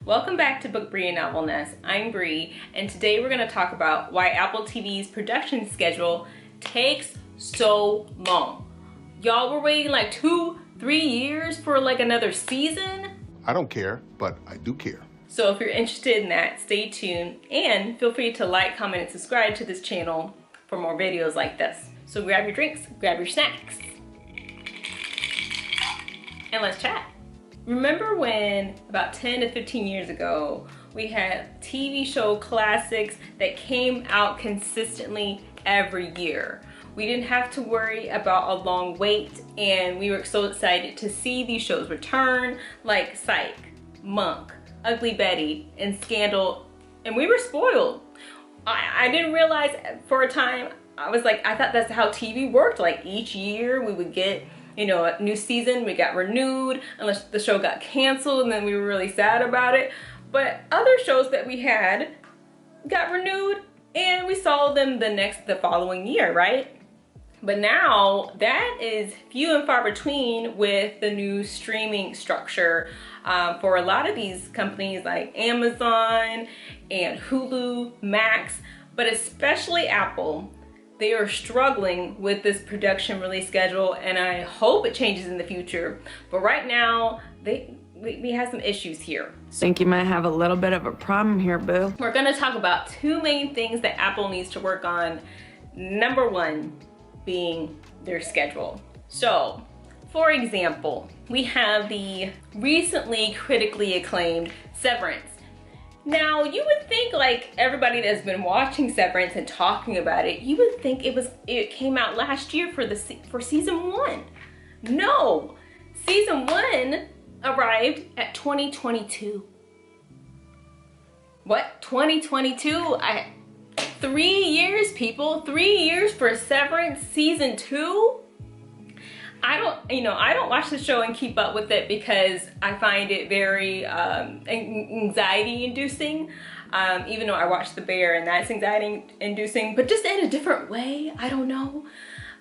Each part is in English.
Welcome back to Book Bree and Novel Nest. I'm Bree, and today we're going to talk about why Apple TV's production schedule takes so long. Y'all, we're waiting like 2-3 years for like another season. I don't care, but I do care. So if you're interested in that, stay tuned and feel free to like, comment, and subscribe to this channel for more videos like this. So grab your drinks, grab your snacks, and let's chat. Remember when about 10 to 15 years ago, we had TV show classics that came out consistently every year. We didn't have to worry about a long wait, and we were so excited to see these shows return, like Psych, Monk, Ugly Betty, and Scandal, and we were spoiled. I didn't realize for a time, I thought that's how TV worked. Like each year we would get, you know, a new season, we got renewed unless the show got canceled, and then we were really sad about it. But other shows that we had got renewed and we saw them the following year, right? But now that is few and far between with the new streaming structure for a lot of these companies like Amazon and Hulu, Max, but especially Apple. They are struggling with this production release schedule, and I hope it changes in the future. But right now, we have some issues here. Think you might have a little bit of a problem here, boo. We're gonna talk about two main things that Apple needs to work on. Number one being their schedule. So, for example, we have the recently critically acclaimed Severance. Now, you would think, like everybody that's been watching Severance and talking about it, you would think it came out last year for season 1. No, season 1 arrived at 2022. What? 2022? 3 years, people. 3 years for Severance season 2? I don't watch the show and keep up with it because I find it very anxiety inducing. Even though I watched The Bear and that's anxiety inducing, but just in a different way. I don't know.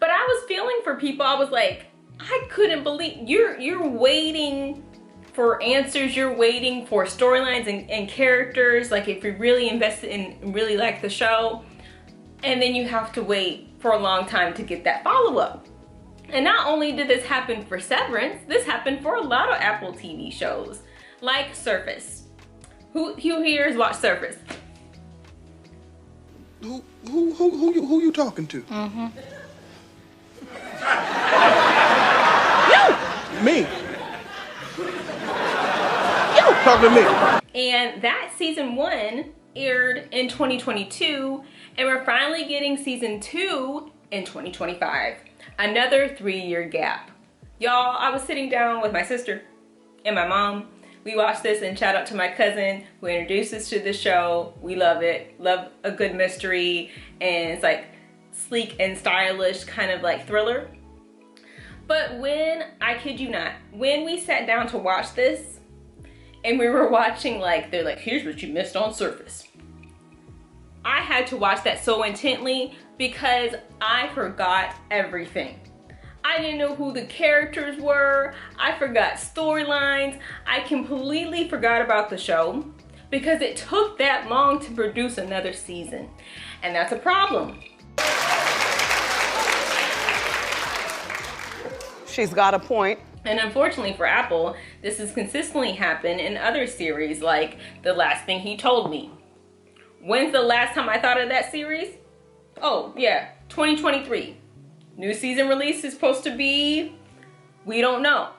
But I was feeling for people. I was like, I couldn't believe you're waiting for answers. You're waiting for storylines and characters. Like if you're really invested in, really like the show, and then you have to wait for a long time to get that follow-up. And not only did this happen for Severance, this happened for a lot of Apple TV shows, like Surface. Who here has watched Surface? Who you talking to? Mm-hmm. You! Me. You talking to me. And that season 1 aired in 2022, and we're finally getting season 2 in 2025. Another 3-year gap. Y'all, I was sitting down with my sister and my mom. We watched this, and shout out to my cousin who introduced us to the show. We love it. Love a good mystery, and it's like sleek and stylish, kind of like thriller. But when, I kid you not, when we sat down to watch this and we were watching, like, they're like, here's what you missed on Surface. I had to watch that so intently because I forgot everything. I didn't know who the characters were. I forgot storylines. I completely forgot about the show because it took that long to produce another season. And that's a problem. She's got a point. And unfortunately for Apple, this has consistently happened in other series like The Last Thing He Told Me. When's the last time I thought of that series? Oh, yeah, 2023. New season release is supposed to be, we don't know.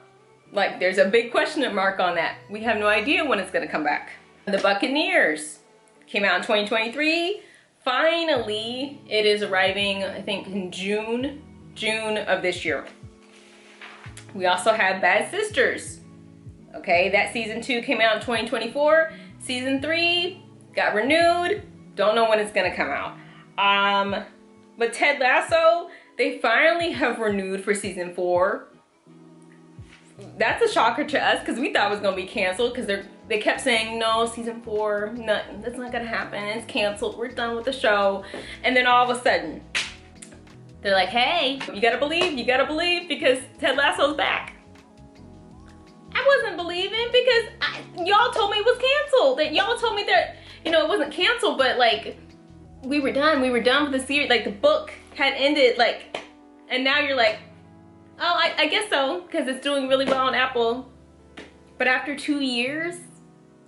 Like, there's a big question mark on that. We have no idea when it's gonna come back. The Buccaneers came out in 2023. Finally, it is arriving, I think, in June of this year. We also have Bad Sisters. Okay, that season 2 came out in 2024. Season 3 got renewed. Don't know when it's gonna come out. But Ted Lasso, they finally have renewed for season 4. That's a shocker to us because we thought it was gonna be canceled because they kept saying, no, season 4, no, that's not gonna happen. It's canceled. We're done with the show. And then all of a sudden, they're like, hey, you gotta believe because Ted Lasso's back. I wasn't believing because y'all told me it was canceled. That y'all told me that, you know, it wasn't canceled, but like we were done with the series. Like the book had ended, like, and now you're like, oh, I guess so, because it's doing really well on Apple. But after 2 years,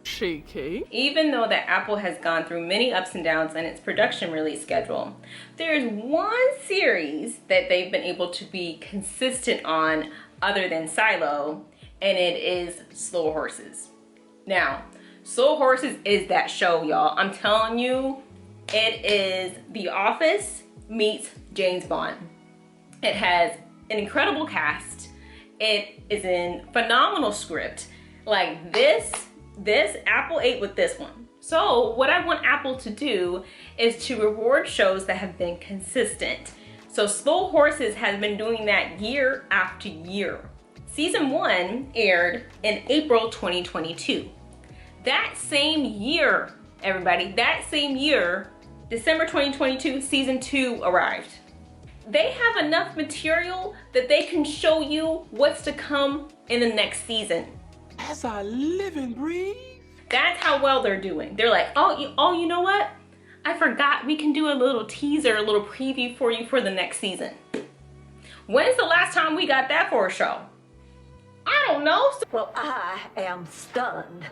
Cheeky. even though that Apple has gone through many ups and downs in its production release schedule, there's one series that they've been able to be consistent on other than Silo, and it is Slow Horses. Now, Slow Horses is that show, y'all. I'm telling you, it is The Office meets James Bond. It has an incredible cast. It is a phenomenal script. Like this Apple ate with this one. So what I want Apple to do is to reward shows that have been consistent. So Slow Horses has been doing that year after year. Season 1 aired in April 2022. That same year, everybody, that same year, December 2022, season 2 arrived. They have enough material that they can show you what's to come in the next season. As I live and breathe. That's how well they're doing. They're like, oh, you know what? I forgot we can do a little teaser, a little preview for you for the next season. When's the last time we got that for a show? I don't know. Well, I am stunned.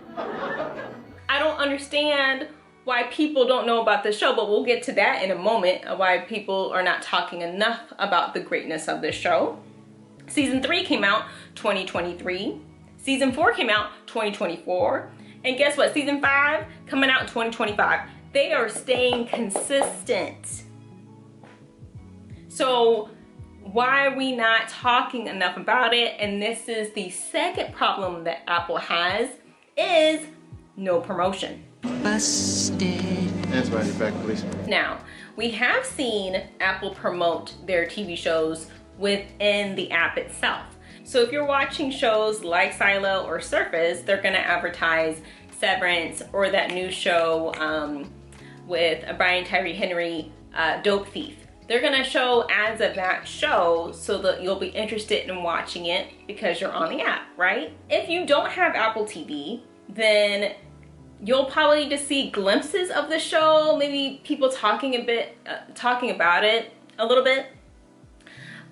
I don't understand why people don't know about the show, but we'll get to that in a moment, why people are not talking enough about the greatness of this show. Season 3 came out 2023. Season 4 came out 2024. And guess what? Season 5 coming out in 2025. They are staying consistent. So why are we not talking enough about it? And this is the second problem that Apple has, is no promotion. Busted. Answer my back, please. Now, we have seen Apple promote their TV shows within the app itself. So if you're watching shows like Silo or Surface, they're gonna advertise Severance or that new show with Brian Tyree Henry, Dope Thief. They're gonna show ads of that show so that you'll be interested in watching it because you're on the app, right? If you don't have Apple TV, then you'll probably just see glimpses of the show, maybe people talking about it a little bit,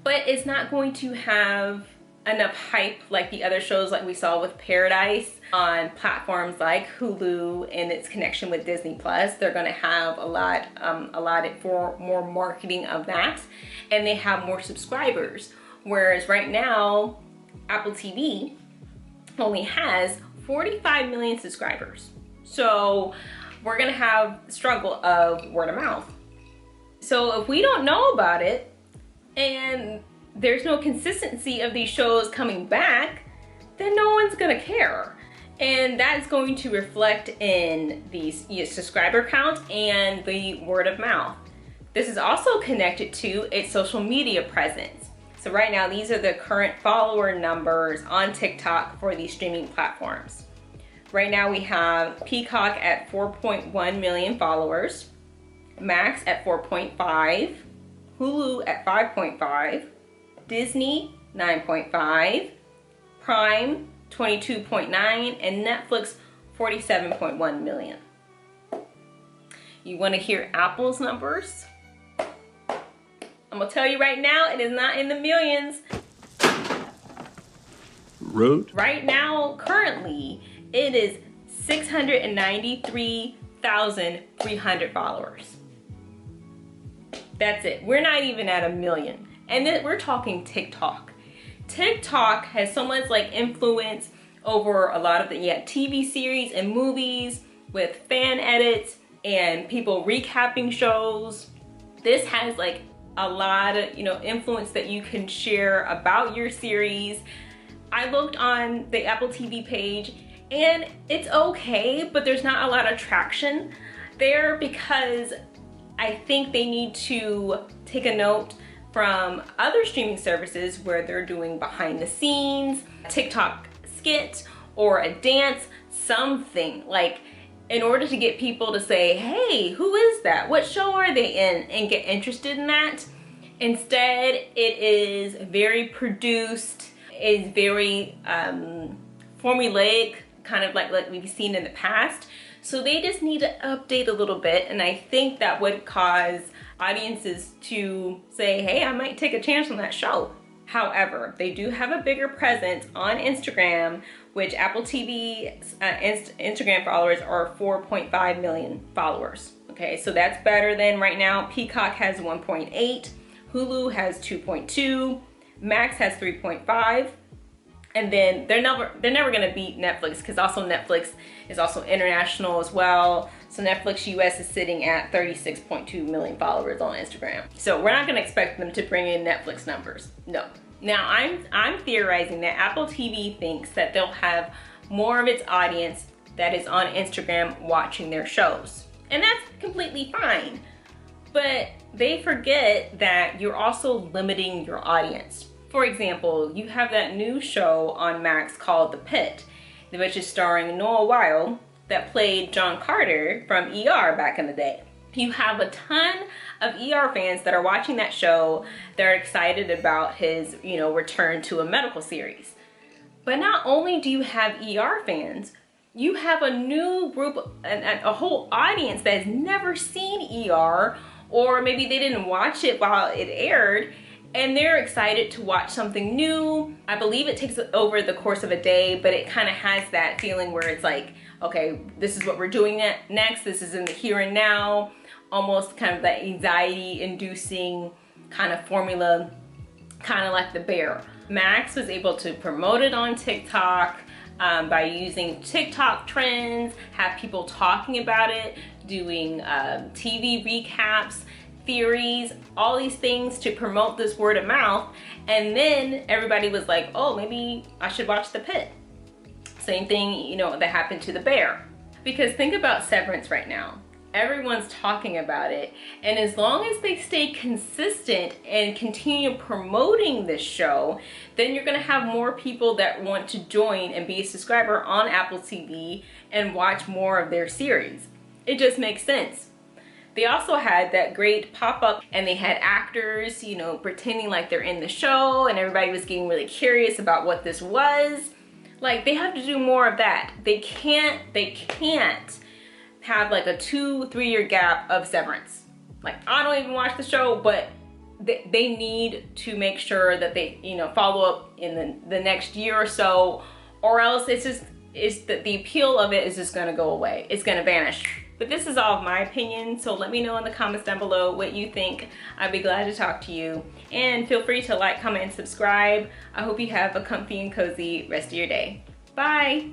but it's not going to have enough hype like the other shows like we saw with Paradise on platforms like Hulu and its connection with Disney Plus. They're going to have a lot allotted for more marketing of that, and they have more subscribers. Whereas right now, Apple TV only has 45 million subscribers. So we're going to have struggle of word of mouth. So if we don't know about it and there's no consistency of these shows coming back, then no one's gonna care. And that's going to reflect in the subscriber count and the word of mouth. This is also connected to its social media presence. So right now, these are the current follower numbers on TikTok for these streaming platforms. Right now we have Peacock at 4.1 million followers, Max at 4.5, Hulu at 5.5, Disney 9.5, Prime 22.9, and Netflix 47.1 million. You want to hear Apple's numbers? I'm gonna tell you right now, it is not in the millions. Rude. Right now, currently, it is 693,300 followers. That's it. We're not even at a million. And then we're talking TikTok. TikTok has so much like influence over a lot of the TV series and movies with fan edits and people recapping shows. This has like a lot of influence that you can share about your series. I looked on the Apple TV page and it's okay, but there's not a lot of traction there because I think they need to take a note from other streaming services where they're doing behind the scenes, TikTok skit or a dance, something like in order to get people to say, hey, who is that? What show are they in? And get interested in that. Instead, it is very produced, it's very formulaic, kind of like we've seen in the past. So they just need to update a little bit, and I think that would cause audiences to say, hey, I might take a chance on that show. However, they do have a bigger presence on Instagram, which Apple TV Instagram followers are 4.5 million followers. Okay, so that's better than right now. Peacock has 1.8, Hulu has 2.2, Max has 3.5. And then they're never gonna beat Netflix, because also Netflix is also international as well. So Netflix US is sitting at 36.2 million followers on Instagram. So we're not gonna expect them to bring in Netflix numbers, no. Now I'm theorizing that Apple TV thinks that they'll have more of its audience that is on Instagram watching their shows. And that's completely fine. But they forget that you're also limiting your audience. For example, you have that new show on Max called The Pit, which is starring Noah Weil, that played John Carter from ER back in the day. You have a ton of ER fans that are watching that show. They're excited about his, return to a medical series. But not only do you have ER fans, you have a new group, a whole audience that has never seen ER, or maybe they didn't watch it while it aired, and they're excited to watch something new. I believe it takes over the course of a day, but it kind of has that feeling where it's like, okay, this is what we're doing next. This is in the here and now. Almost kind of that anxiety-inducing kind of formula, kind of like The Bear. Max was able to promote it on TikTok by using TikTok trends, have people talking about it, doing TV recaps, theories, all these things to promote this word of mouth. And then everybody was like, oh, maybe I should watch The Pit. Same thing, that happened to The Bear. Because think about Severance right now. Everyone's talking about it. And as long as they stay consistent and continue promoting this show, then you're gonna have more people that want to join and be a subscriber on Apple TV and watch more of their series. It just makes sense. They also had that great pop-up, and they had actors, pretending like they're in the show, and everybody was getting really curious about what this was. Like, they have to do more of that. They can't have like a 2-3 year gap of Severance. Like, I don't even watch the show, but they need to make sure that they, follow up in the next year or so, or else the appeal of it is just gonna go away. It's gonna vanish. But this is all of my opinion, so let me know in the comments down below what you think. I'd be glad to talk to you. And feel free to like, comment, and subscribe. I hope you have a comfy and cozy rest of your day. Bye!